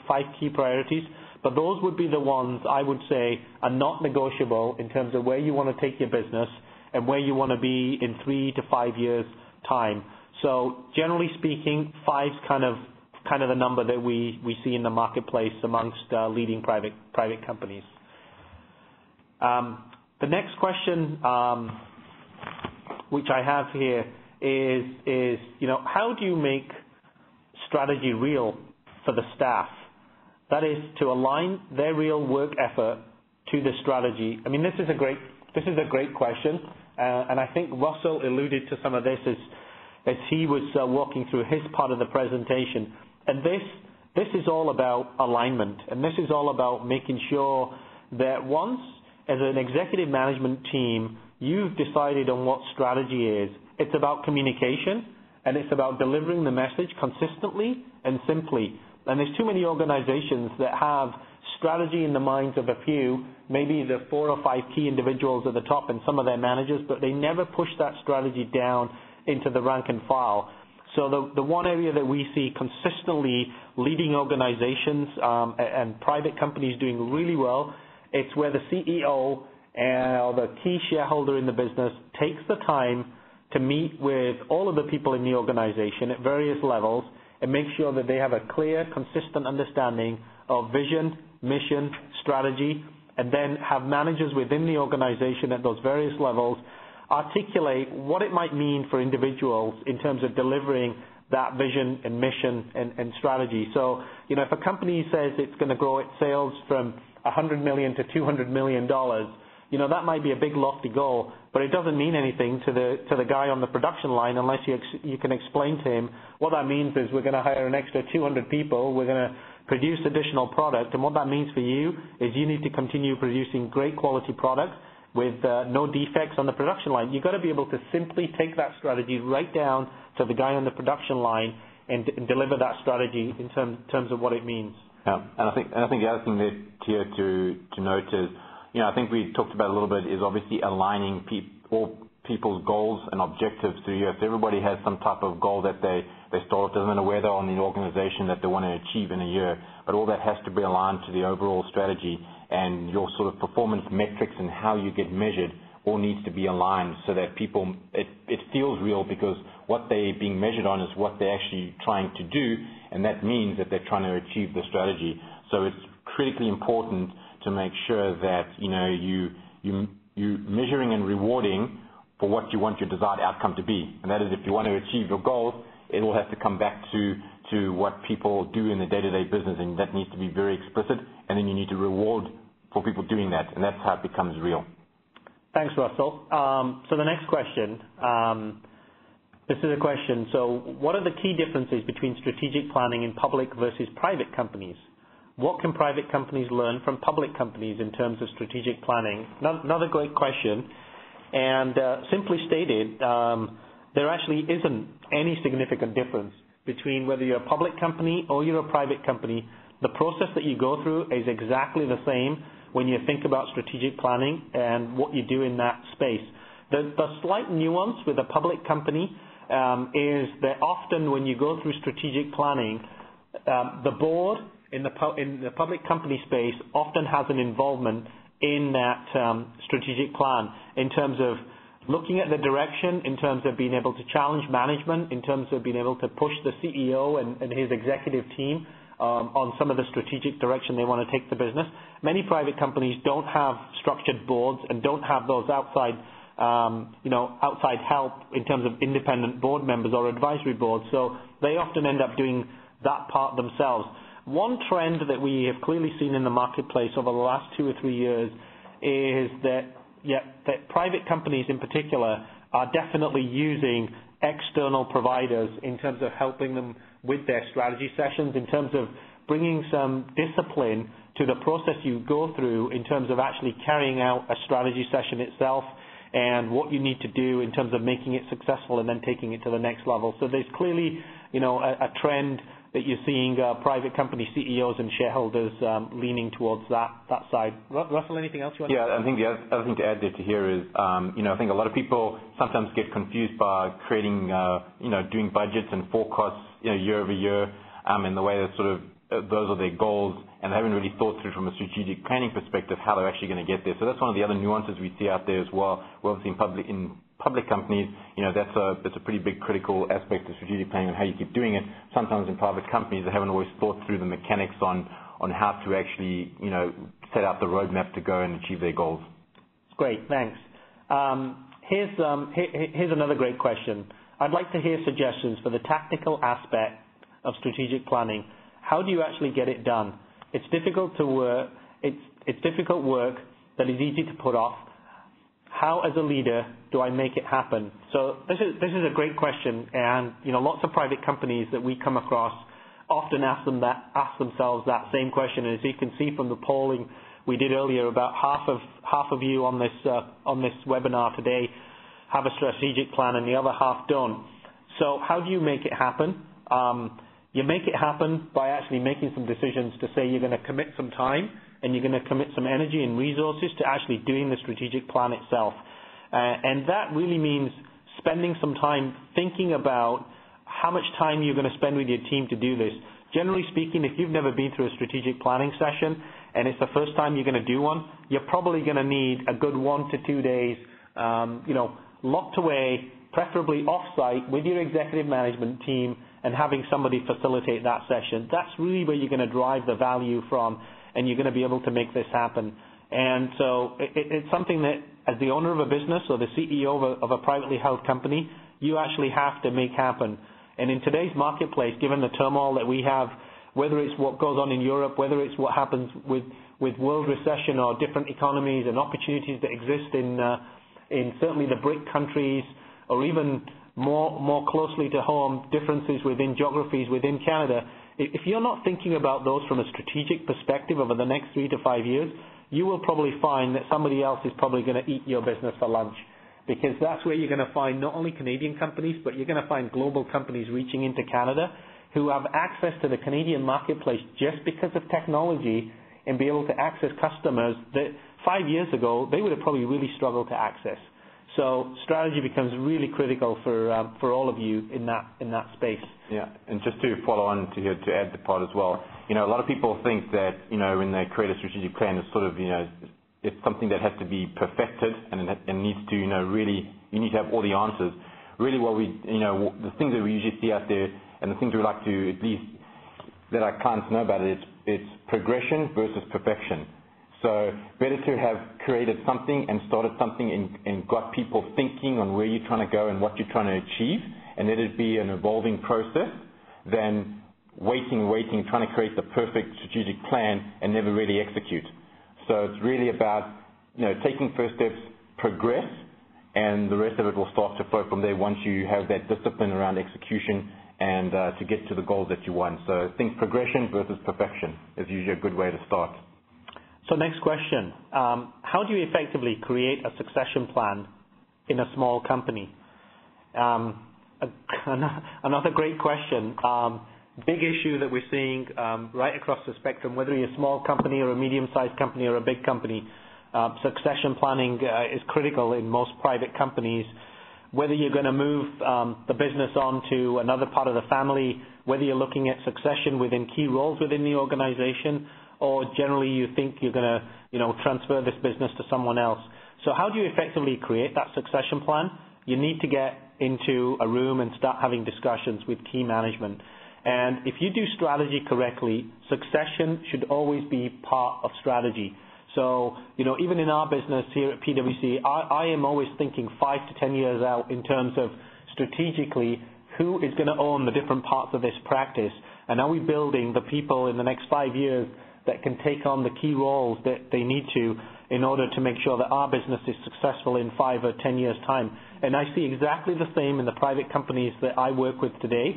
key priorities. But those would be the ones I would say are not negotiable in terms of where you want to take your business and where you want to be in 3 to 5 years' time. So generally speaking, 5's kind of the number that we see in the marketplace amongst leading private companies. The next question which I have here is how do you make strategy real for the staff? That is, to align their real work effort to the strategy. I mean, this is a great question, and I think Russell alluded to some of this as he was walking through his part of the presentation. And this is all about alignment, and this is all about making sure that once, as an executive management team, you've decided on what strategy is, it's about communication, and it's about delivering the message consistently and simply. And there's too many organizations that have strategy in the minds of a few, maybe the 4 or 5 key individuals at the top and some of their managers, but they never push that strategy down into the rank and file. So the one area that we see consistently leading organizations and private companies doing really well, it's where the CEO or the key shareholder in the business takes the time to meet with all of the people in the organization at various levels and make sure that they have a clear, consistent understanding of vision, mission, strategy, and then have managers within the organization at those various levels articulate what it might mean for individuals in terms of delivering that vision and mission and strategy. So, if a company says it's going to grow its sales from $100 million to $200 million, that might be a big lofty goal, but it doesn't mean anything to the guy on the production line unless you can explain to him what that means is we're going to hire an extra 200 people, we're going to produce additional product, and what that means for you is you need to continue producing great quality product with no defects on the production line. You've got to be able to simply take that strategy right down to the guy on the production line and deliver that strategy in terms of what it means. Yeah, and I think the other thing there here to note is, I think we talked about a little bit is obviously aligning all people's goals and objectives through the year. So everybody has some type of goal that they start. It doesn't matter where they're on the organization that they want to achieve in a year, but all that has to be aligned to the overall strategy, and your sort of performance metrics and how you get measured all needs to be aligned so that it feels real, because what they're being measured on is what they're actually trying to do, and that means that they're trying to achieve the strategy. So it's critically important to make sure that you measuring and rewarding for what you want your desired outcome to be, and that is, if you want to achieve your goals, it will have to come back to what people do in the day-to-day business, and that needs to be very explicit, and then you need to reward for people doing that, and that's how it becomes real. Thanks, Russell. So the next question, this is a question. So what are the key differences between strategic planning in public versus private companies? What can private companies learn from public companies in terms of strategic planning? Another great question. And simply stated, there actually isn't any significant difference between whether you're a public company or you're a private company. The process that you go through is exactly the same when you think about strategic planning and what you do in that space. The slight nuance with a public company is that often when you go through strategic planning, the board in the public company space often has an involvement in that strategic plan in terms of looking at the direction, in terms of being able to challenge management, in terms of being able to push the CEO and his executive team on some of the strategic direction they want to take the business. Many private companies don't have structured boards and don't have those outside help in terms of independent board members or advisory boards. So they often end up doing that part themselves. One trend that we have clearly seen in the marketplace over the last 2 or 3 years is that private companies in particular are definitely using external providers in terms of helping them with their strategy sessions, in terms of bringing some discipline to the process you go through in terms of actually carrying out a strategy session itself and what you need to do in terms of making it successful and then taking it to the next level. So there's clearly, a trend that you're seeing private company CEOs and shareholders leaning towards that side. Russell, anything else you want to add? Yeah, I think the other thing to add there to here is, I think a lot of people sometimes get confused by creating, doing budgets and forecasts, year over year, in the way that sort of those are their goals, and they haven't really thought through from a strategic planning perspective how they're actually going to get there. So that's one of the other nuances we see out there as well. We're obviously in public companies, that's a pretty big critical aspect of strategic planning and how you keep doing it. Sometimes in private companies, they haven't always thought through the mechanics on how to actually, set out the roadmap to go and achieve their goals. Great, thanks. Here's another great question. I'd like to hear suggestions for the tactical aspect of strategic planning. How do you actually get it done? It's difficult to work. It's difficult work that is easy to put off. How, as a leader, do I make it happen? So this is a great question, and lots of private companies that we come across often ask themselves that same question. And as you can see from the polling we did earlier, about half of you on this webinar today have a strategic plan, and the other half don't. So how do you make it happen? You make it happen by actually making some decisions to say you're going to commit some time and you're going to commit some energy and resources to actually doing the strategic plan itself. And that really means spending some time thinking about how much time you're going to spend with your team to do this. Generally speaking, if you've never been through a strategic planning session and it's the first time you're going to do one, you're probably going to need a good 1 to 2 days, locked away, preferably off-site with your executive management team, and having somebody facilitate that session. That's really where you're going to drive the value from, and you're going to be able to make this happen. And so it's something that, as the owner of a business or the CEO of a privately held company, you actually have to make happen. And in today's marketplace, given the turmoil that we have, whether it's what goes on in Europe, whether it's what happens with world recession or different economies and opportunities that exist in certainly the BRIC countries, or even more closely to home, differences within geographies within Canada, if you're not thinking about those from a strategic perspective over the next 3 to 5 years, you will probably find that somebody else is probably going to eat your business for lunch, because that's where you're going to find not only Canadian companies, but you're going to find global companies reaching into Canada who have access to the Canadian marketplace just because of technology and be able to access customers that 5 years ago they would have probably really struggled to access. So strategy becomes really critical for all of you in that space. Yeah, and just to follow on to here, to add the part as well, a lot of people think that, when they create a strategic plan, it's sort of, it's something that has to be perfected and needs to, really, you need to have all the answers. Really what we, the things that we usually see out there and the things we like to at least let our clients know about it's progression versus perfection. So better to have created something and started something and got people thinking on where you're trying to go and what you're trying to achieve, and let it be an evolving process, than waiting, trying to create the perfect strategic plan and never really execute. So it's really about, taking first steps, progress, and the rest of it will start to flow from there once you have that discipline around execution and to get to the goals that you want. So I think progression versus perfection is usually a good way to start. So next question, how do you effectively create a succession plan in a small company? Another great question. Big issue that we're seeing right across the spectrum, whether you're a small company or a medium-sized company or a big company, succession planning is critical in most private companies. Whether you're going to move the business on to another part of the family, whether you're looking at succession within key roles within the organization, or generally you think you're going to, transfer this business to someone else. So how do you effectively create that succession plan? You need to get into a room and start having discussions with key management. And if you do strategy correctly, succession should always be part of strategy. So, even in our business here at PwC, I am always thinking 5 to 10 years out in terms of strategically who is going to own the different parts of this practice, and are we building the people in the next 5 years that can take on the key roles that they need to in order to make sure that our business is successful in 5 or 10 years' time. And I see exactly the same in the private companies that I work with today.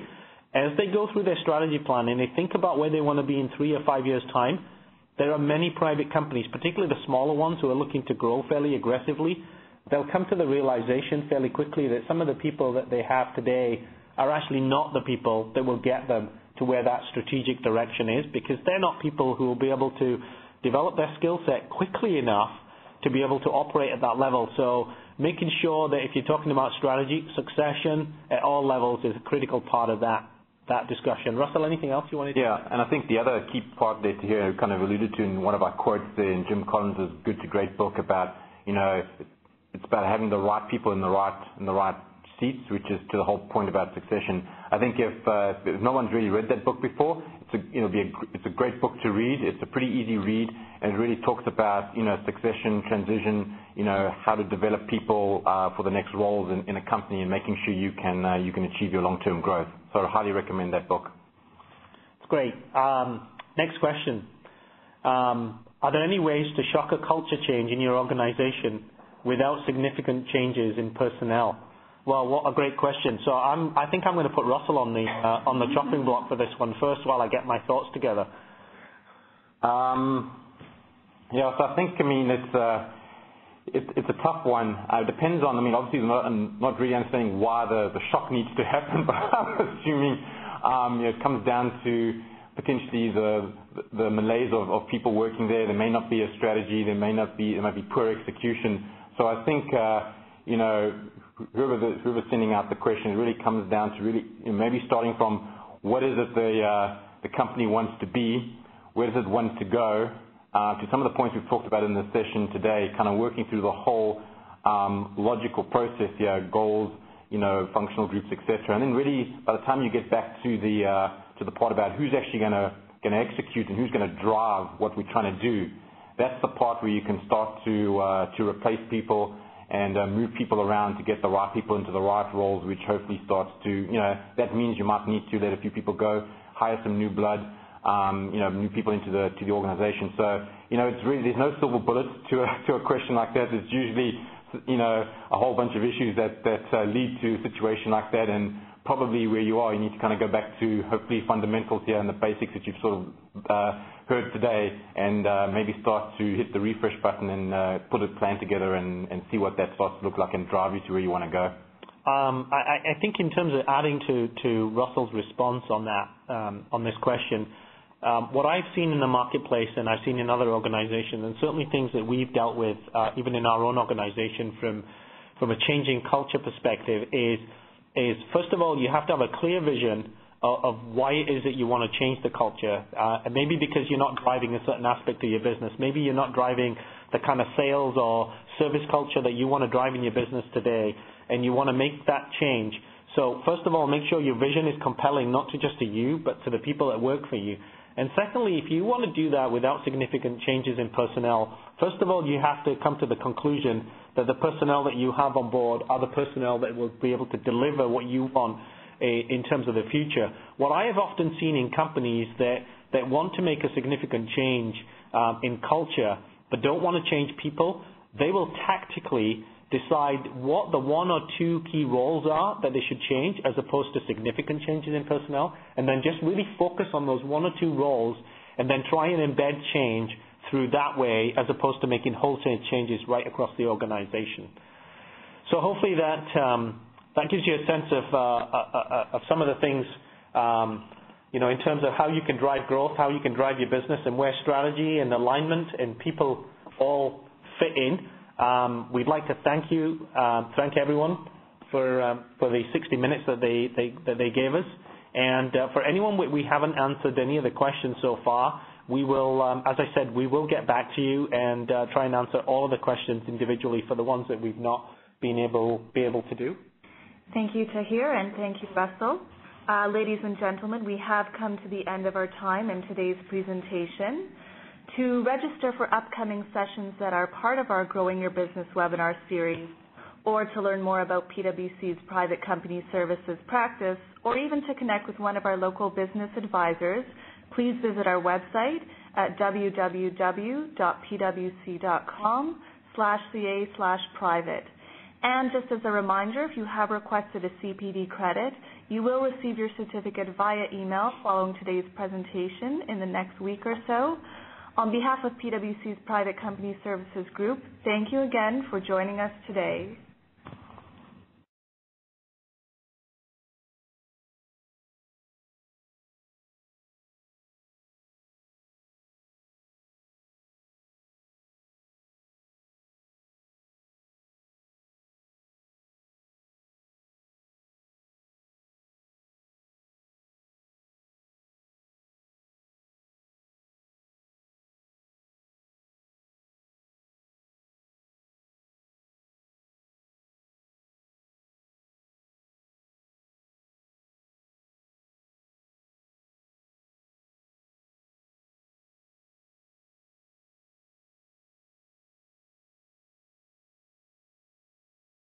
As they go through their strategy plan and they think about where they want to be in 3 or 5 years' time, there are many private companies, particularly the smaller ones who are looking to grow fairly aggressively. They'll come to the realization fairly quickly that some of the people that they have today are actually not the people that will get them to where that strategic direction is, because they're not people who will be able to develop their skill set quickly enough to be able to operate at that level. So making sure that if you're talking about strategy, succession at all levels is a critical part of that discussion. Russell, anything else you wanted to add? And I think the other key part there to hear, kind of alluded to in one of our quotes there in Jim Collins' Good to Great book about, it's about having the right people in the right seats, which is to the whole point about succession. I think if no one's really read that book before, it's a great book to read. It's a pretty easy read, and it really talks about succession, transition, how to develop people for the next roles in a company, and making sure you can achieve your long-term growth. So I highly recommend that book. It's great. Next question. Are there any ways to shock a culture change in your organization without significant changes in personnel? Well, what a great question. So I think I'm going to put Russell on the chopping block for this one first while I get my thoughts together. So I think, it's a tough one. It depends on, obviously I'm not really understanding why the shock needs to happen, but I'm assuming it comes down to potentially the malaise of people working there. There may not be a strategy. There might be poor execution. So I think, whoever's sending out the question, it really comes down to maybe starting from what is it the company wants to be, where does it want to go, to some of the points we've talked about in this session today, kind of working through the whole logical process here, goals, functional groups, etc. And then really, by the time you get back to the part about who's actually going to execute and who's going to drive what we're trying to do, that's the part where you can start to replace people and move people around to get the right people into the right roles, which hopefully starts to, that means you might need to let a few people go, hire some new blood, new people into the organization. So, it's really, there's no silver bullet to a question like that. It's usually a whole bunch of issues that lead to a situation like that. And probably where you are, you need to kind of go back to hopefully fundamentals here and the basics that you've sort of heard today, and maybe start to hit the refresh button and put a plan together and see what that starts to look like and drive you to where you want to go. I think in terms of adding to Russell's response on that, on this question, what I've seen in the marketplace and I've seen in other organizations, and certainly things that we've dealt with even in our own organization from a changing culture perspective is first of all, you have to have a clear vision of why it is that you want to change the culture. And maybe because you're not driving a certain aspect of your business. Maybe you're not driving the kind of sales or service culture that you want to drive in your business today, and you want to make that change. So first of all, make sure your vision is compelling, not to just to you, but to the people that work for you. And secondly, if you want to do that without significant changes in personnel, first of all, you have to come to the conclusion that the personnel that you have on board are the personnel that will be able to deliver what you want in terms of the future. What I have often seen in companies that want to make a significant change in culture but don't want to change people, they will tactically decide what the one or two key roles are that they should change as opposed to significant changes in personnel, and then just really focus on those one or two roles and then try and embed change through that way as opposed to making wholesale changes right across the organization. So hopefully that gives you a sense of some of the things in terms of how you can drive growth, how you can drive your business, and where strategy and alignment and people all fit in. We'd like to thank everyone for the 60 minutes that they gave us, and for anyone we haven't answered any of the questions so far, we will, as I said, we will get back to you and try and answer all of the questions individually for the ones that we've not been able to do. Thank you, Tahir, and thank you, Russell. Ladies and gentlemen, we have come to the end of our time in today's presentation. To register for upcoming sessions that are part of our Growing Your Business webinar series, or to learn more about PwC's private company services practice, or even to connect with one of our local business advisors, please visit our website at www.pwc.com/ca/private. And just as a reminder, if you have requested a CPD credit, you will receive your certificate via email following today's presentation in the next week or so. On behalf of PwC's Private Company Services Group, thank you again for joining us today.